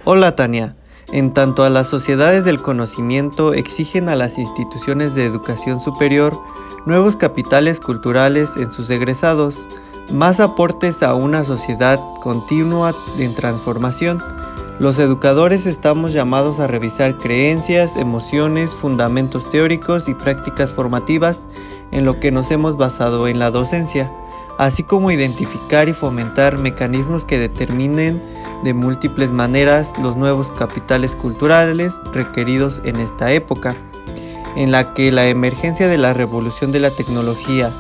Hola Tania, en tanto a las sociedades del conocimiento exigen a las instituciones de educación superior nuevos capitales culturales en sus egresados, más aportes a una sociedad continua en transformación. Los educadores estamos llamados a revisar creencias, emociones, fundamentos teóricos y prácticas formativas en lo que nos hemos basado en la docencia, así como identificar y fomentar mecanismos que determinen de múltiples maneras los nuevos capitales culturales requeridos en esta época, en la que la emergencia de la revolución de la tecnología,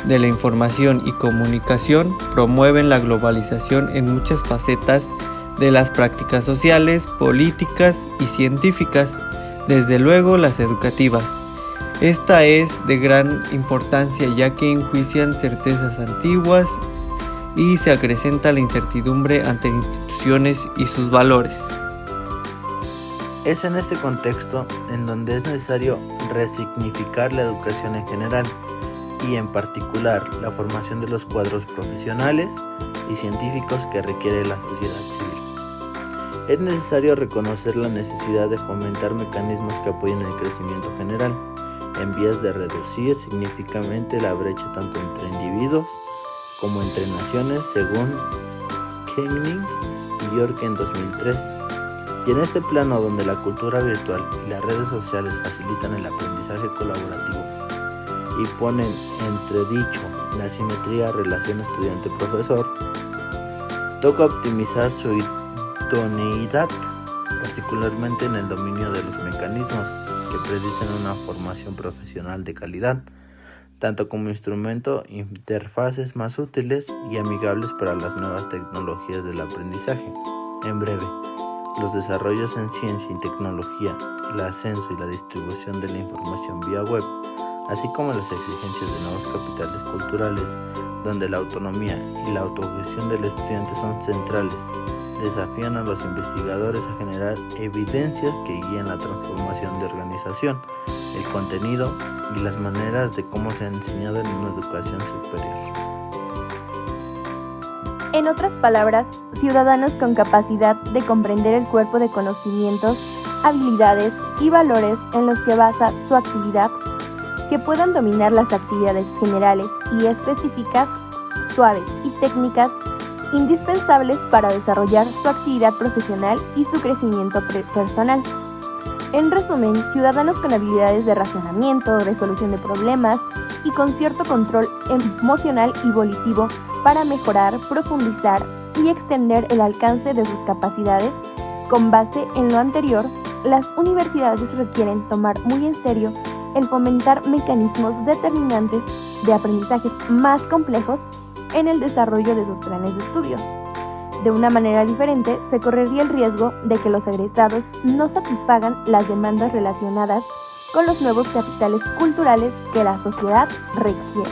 de la información y comunicación promueven la globalización en muchas facetas de las prácticas sociales, políticas y científicas, desde luego las educativas. Esta es de gran importancia ya que enjuician certezas antiguas y se acrecenta la incertidumbre ante instituciones y sus valores. Es en este contexto en donde es necesario resignificar la educación en general y en particular la formación de los cuadros profesionales y científicos que requiere la sociedad civil. Es necesario reconocer la necesidad de fomentar mecanismos que apoyen el crecimiento general, en vías de reducir significativamente la brecha tanto entre individuos como entre naciones, según Keynes y York en 2003. Y en este plano donde la cultura virtual y las redes sociales facilitan el aprendizaje colaborativo y ponen entredicho la simetría de relación estudiante-profesor, toca optimizar su idoneidad, particularmente en el dominio de los mecanismos que predicen una formación profesional de calidad, tanto como instrumento, interfaces más útiles y amigables para las nuevas tecnologías del aprendizaje. En breve, los desarrollos en ciencia y tecnología, el ascenso y la distribución de la información vía web, así como las exigencias de nuevos capitales culturales, donde la autonomía y la autogestión del estudiante son centrales, desafían a los investigadores a generar evidencias que guíen la transformación de organización, el contenido y las maneras de cómo se ha enseñado en una educación superior. En otras palabras, ciudadanos con capacidad de comprender el cuerpo de conocimientos, habilidades y valores en los que basa su actividad, que puedan dominar las actividades generales y específicas, suaves y técnicas, indispensables para desarrollar su actividad profesional y su crecimiento personal. En resumen, ciudadanos con habilidades de razonamiento, resolución de problemas y con cierto control emocional y volitivo para mejorar, profundizar y extender el alcance de sus capacidades. Con base en lo anterior, las universidades requieren tomar muy en serio el fomentar mecanismos determinantes de aprendizajes más complejos en el desarrollo de sus planes de estudios. De una manera diferente, se correría el riesgo de que los egresados no satisfagan las demandas relacionadas con los nuevos capitales culturales que la sociedad requiere.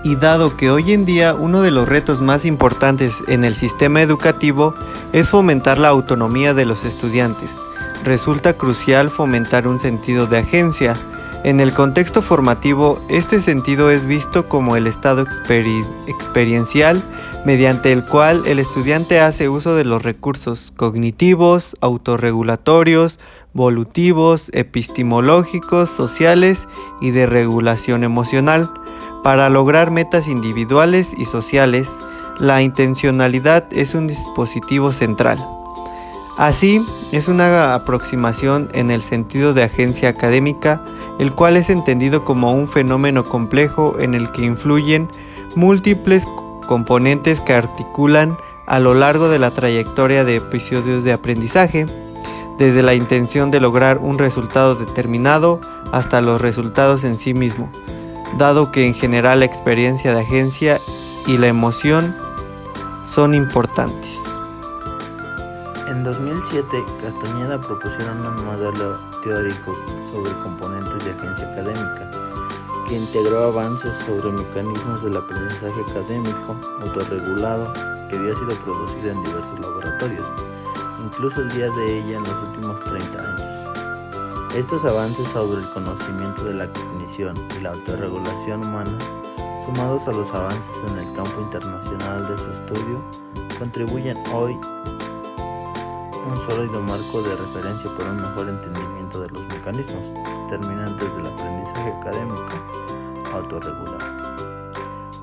Y dado que hoy en día uno de los retos más importantes en el sistema educativo es fomentar la autonomía de los estudiantes, resulta crucial fomentar un sentido de agencia. En el contexto formativo, este sentido es visto como el estado experiencial mediante el cual el estudiante hace uso de los recursos cognitivos, autorregulatorios, volutivos, epistemológicos, sociales y de regulación emocional. Para lograr metas individuales y sociales, la intencionalidad es un dispositivo central. Así, es una aproximación en el sentido de agencia académica, el cual es entendido como un fenómeno complejo en el que influyen múltiples componentes que articulan a lo largo de la trayectoria de episodios de aprendizaje, desde la intención de lograr un resultado determinado hasta los resultados en sí mismo, dado que en general la experiencia de agencia y la emoción son importantes. En 2007, Castañeda propusieron un modelo teórico sobre componentes de agencia académica, que integró avances sobre mecanismos del aprendizaje académico autorregulado que había sido producido en diversos laboratorios, incluso el día de ella en los últimos 30 años. Estos avances sobre el conocimiento de la cognición y la autorregulación humana, sumados a los avances en el campo internacional de su estudio, contribuyen hoy un sólido marco de referencia para un mejor entendimiento de los mecanismos determinantes del aprendizaje académico autorregulado.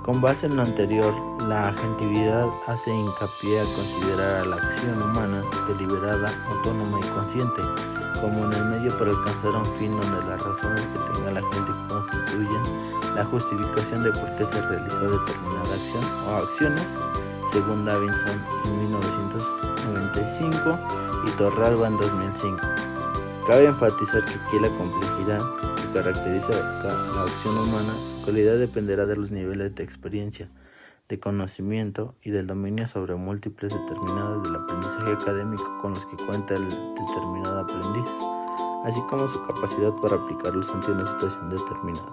Con base en lo anterior, la agentividad hace hincapié a considerar a la acción humana deliberada, autónoma y consciente como en el medio para alcanzar un fin donde las razones que tenga la gente constituyen la justificación de por qué se realizó determinada acción o acciones, según Davidson en 1995 y Torralba en 2005. Cabe enfatizar que aquí la complejidad que caracteriza la acción humana, su calidad dependerá de los niveles de experiencia, de conocimiento y del dominio sobre múltiples determinados del aprendizaje académico con los que cuenta el determinado aprendiz, así como su capacidad para aplicarlos ante una situación determinada.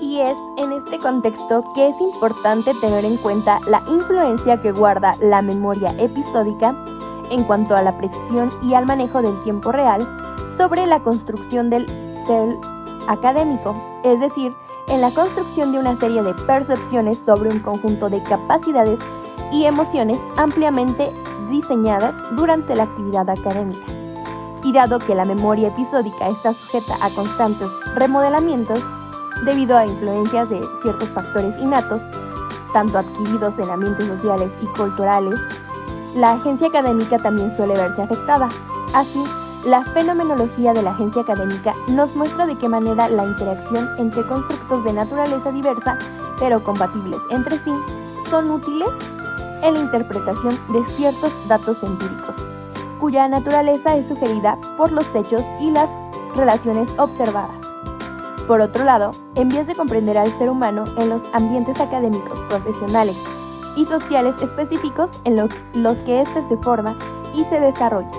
Y es en este contexto que es importante tener en cuenta la influencia que guarda la memoria episódica en cuanto a la precisión y al manejo del tiempo real sobre la construcción del ser académico, es decir, en la construcción de una serie de percepciones sobre un conjunto de capacidades y emociones ampliamente diseñadas durante la actividad académica. Y dado que la memoria episódica está sujeta a constantes remodelamientos debido a influencias de ciertos factores innatos, tanto adquiridos en ambientes sociales y culturales, la agencia académica también suele verse afectada. Así, la fenomenología de la agencia académica nos muestra de qué manera la interacción entre constructos de naturaleza diversa, pero compatibles entre sí, son útiles en la interpretación de ciertos datos empíricos, cuya naturaleza es sugerida por los hechos y las relaciones observadas. Por otro lado, en vías de comprender al ser humano en los ambientes académicos, profesionales y sociales específicos en los que éste se forma y se desarrolla.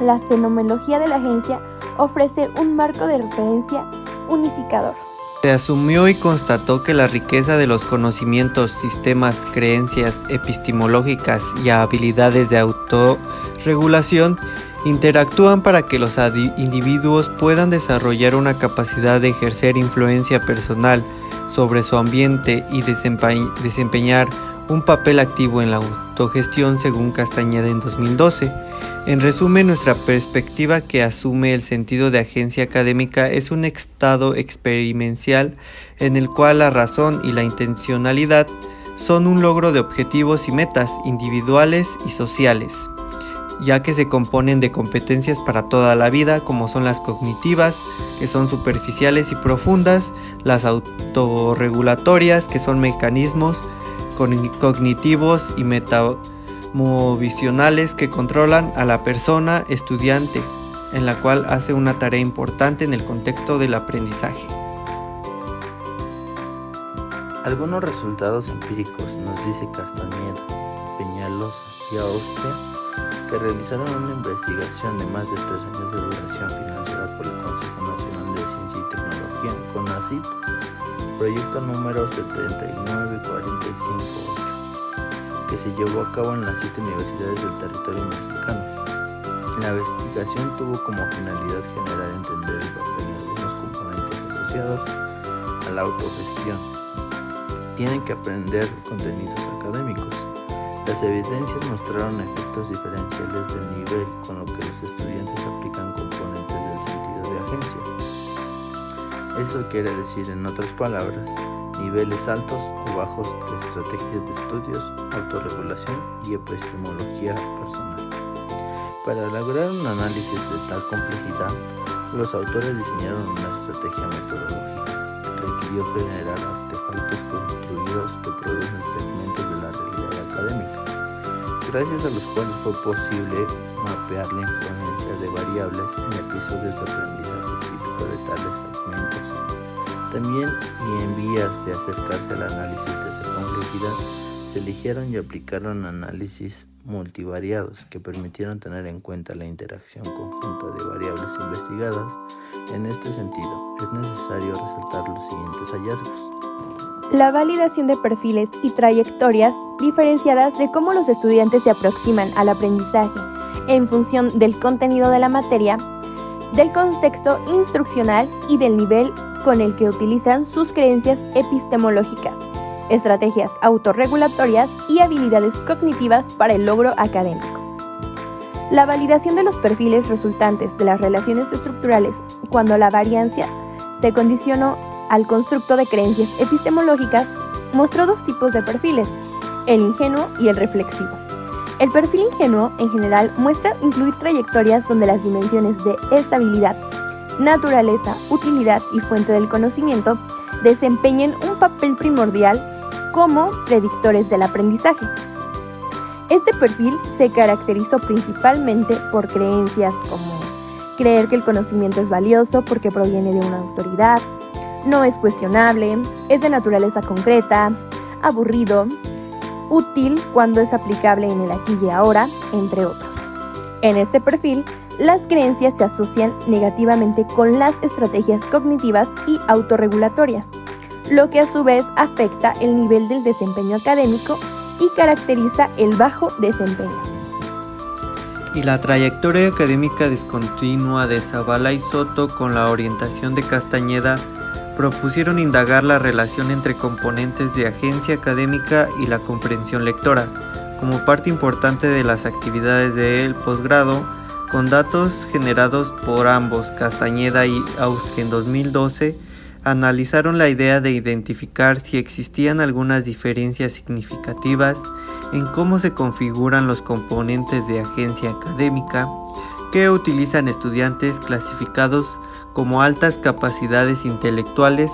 La fenomenología de la agencia ofrece un marco de referencia unificador. Se asumió y constató que la riqueza de los conocimientos, sistemas, creencias epistemológicas y habilidades de autorregulación interactúan para que los individuos puedan desarrollar una capacidad de ejercer influencia personal sobre su ambiente y desempeñar un papel activo en la autogestión, según Castañeda en 2012. En resumen, nuestra perspectiva que asume el sentido de agencia académica es un estado experiencial en el cual la razón y la intencionalidad son un logro de objetivos y metas individuales y sociales, ya que se componen de competencias para toda la vida, como son las cognitivas, que son superficiales y profundas, las autorregulatorias, que son mecanismos cognitivos y metamovisionales que controlan a la persona estudiante, en la cual hace una tarea importante en el contexto del aprendizaje. Algunos resultados empíricos, nos dice Castañeda, Peñalosa y Austria, que realizaron una investigación de más de 3 años de duración financiada por el Consejo Nacional de Ciencia y Tecnología, CONACYT, proyecto número 79458, que se llevó a cabo en las 7 universidades del territorio mexicano. La investigación tuvo como finalidad generar entender el papel de algunos componentes asociados a la autogestión. Tienen que aprender contenidos académicos. Las evidencias mostraron efectos diferenciales del nivel con lo que los estudiantes aplican componentes del sentido de agencia. Eso quiere decir, en otras palabras, niveles altos o bajos de estrategias de estudios, autorregulación y epistemología personal. Para lograr un análisis de tal complejidad, los autores diseñaron una estrategia metodológica que requirió generar artefactos construidos que producen segmentos de la realidad académica, gracias a los cuales fue posible mapear la influencia de variables en episodios de aprendizaje típico de tales segmentos. También, y en vías de acercarse al análisis de esa complejidad, se eligieron y aplicaron análisis multivariados que permitieron tener en cuenta la interacción conjunta de variables investigadas. En este sentido, es necesario resaltar los siguientes hallazgos. La validación de perfiles y trayectorias diferenciadas de cómo los estudiantes se aproximan al aprendizaje en función del contenido de la materia, del contexto instruccional y del nivel con el que utilizan sus creencias epistemológicas, estrategias autorregulatorias y habilidades cognitivas para el logro académico. La validación de los perfiles resultantes de las relaciones estructurales cuando la variancia se condicionó al constructo de creencias epistemológicas mostró dos tipos de perfiles, el ingenuo y el reflexivo. El perfil ingenuo, en general, muestra incluir trayectorias donde las dimensiones de estabilidad, naturaleza, utilidad y fuente del conocimiento desempeñen un papel primordial como predictores del aprendizaje. Este perfil se caracterizó principalmente por creencias como creer que el conocimiento es valioso porque proviene de una autoridad, no es cuestionable, es de naturaleza concreta, aburrido, útil cuando es aplicable en el aquí y ahora, entre otros. En este perfil, las creencias se asocian negativamente con las estrategias cognitivas y autorregulatorias, lo que a su vez afecta el nivel del desempeño académico y caracteriza el bajo desempeño. Y la trayectoria académica discontinua de Zavala y Soto con la orientación de Castañeda propusieron indagar la relación entre componentes de agencia académica y la comprensión lectora, como parte importante de las actividades del posgrado, con datos generados por ambos, Castañeda y Austria en 2012, analizaron la idea de identificar si existían algunas diferencias significativas en cómo se configuran los componentes de agencia académica que utilizan estudiantes clasificados como altas capacidades intelectuales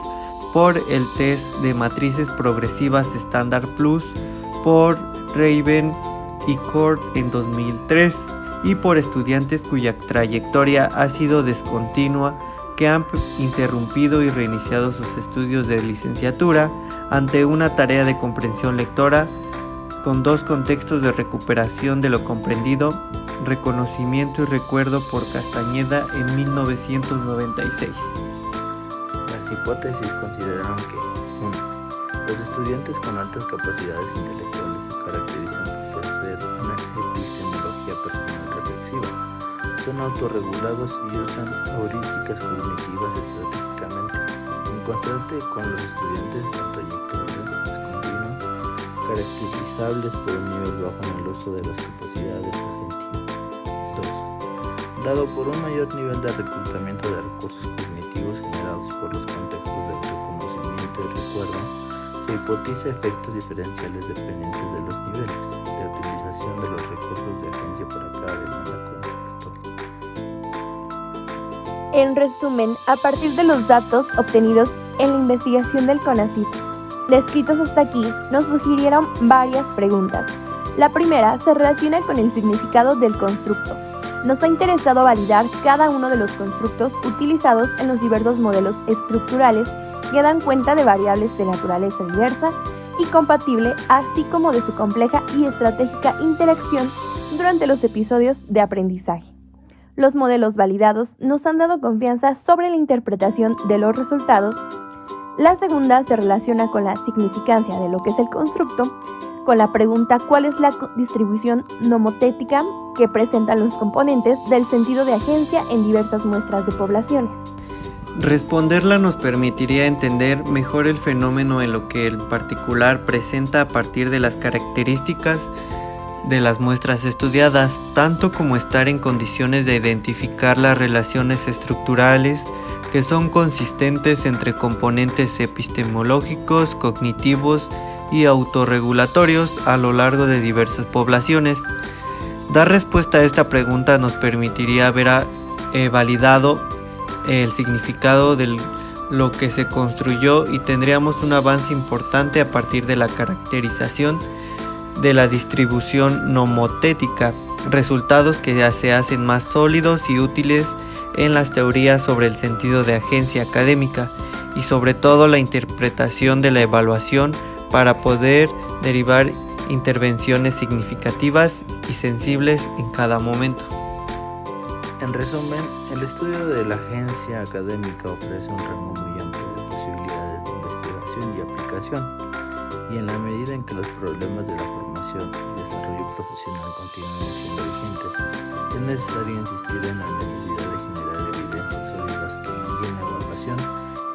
por el test de matrices progresivas Standard Plus por Raven y Cord en 2003 y por estudiantes cuya trayectoria ha sido discontinua que han interrumpido y reiniciado sus estudios de licenciatura ante una tarea de comprensión lectora con dos contextos de recuperación de lo comprendido, reconocimiento y recuerdo por Castañeda en 1996. Las hipótesis consideraron que 1. Los estudiantes con altas capacidades intelectuales se caracterizan por poseer una epistemología personal reflexiva, son autorregulados y usan heurísticas cognitivas estratégicamente, en contraste con los estudiantes con trayectoria discontinua, caracterizables por un nivel bajo en el uso de las capacidades agentivas. 2. Dado por un mayor nivel de reclutamiento de recursos cognitivos generados por los contextos del reconocimiento y recuerdo, se hipotiza efectos diferenciales dependientes de los niveles de utilización de los recursos de agencia para cada demanda contextual. En resumen, a partir de los datos obtenidos en la investigación del CONACYT, descritos hasta aquí, nos sugirieron varias preguntas. La primera se relaciona con el significado del constructo. Nos ha interesado validar cada uno de los constructos utilizados en los diversos modelos estructurales que dan cuenta de variables de naturaleza diversa y compatible, así como de su compleja y estratégica interacción durante los episodios de aprendizaje. Los modelos validados nos han dado confianza sobre la interpretación de los resultados. La segunda se relaciona con la significancia de lo que es el constructo, con la pregunta ¿cuál es la distribución nomotética que presentan los componentes del sentido de agencia en diversas muestras de poblaciones? Responderla nos permitiría entender mejor el fenómeno en lo que en particular presenta a partir de las características de las muestras estudiadas, tanto como estar en condiciones de identificar las relaciones estructurales que son consistentes entre componentes epistemológicos, cognitivos y autorregulatorios a lo largo de diversas poblaciones. Dar respuesta a esta pregunta nos permitiría haber validado el significado de lo que se construyó y tendríamos un avance importante a partir de la caracterización de la distribución nomotética, resultados que se hacen más sólidos y útiles en las teorías sobre el sentido de agencia académica y sobre todo la interpretación de la evaluación para poder derivar intervenciones significativas y sensibles en cada momento. En resumen, el estudio de la agencia académica ofrece un rango muy amplio de posibilidades de investigación y aplicación, y en la medida en que los problemas de la formación y desarrollo profesional continúen siendo vigentes, es necesario insistir en la necesidad de generar evidencias sólidas que guíen la evaluación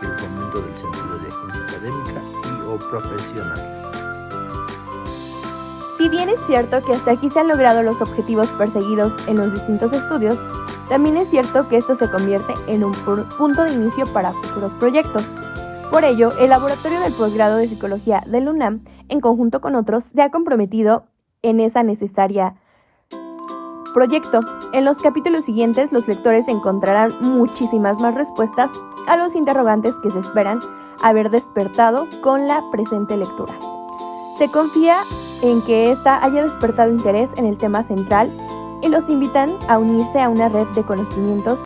y el fomento del sentido de agencia académica y o profesional. Si bien es cierto que hasta aquí se han logrado los objetivos perseguidos en los distintos estudios, también es cierto que esto se convierte en un punto de inicio para futuros proyectos. Por ello, el Laboratorio del Posgrado de Psicología del UNAM, en conjunto con otros, se ha comprometido en esa necesaria proyecto. En los capítulos siguientes, los lectores encontrarán muchísimas más respuestas a los interrogantes que se esperan haber despertado con la presente lectura. Se confía en que ésta haya despertado interés en el tema central y los invitan a unirse a una red de conocimientos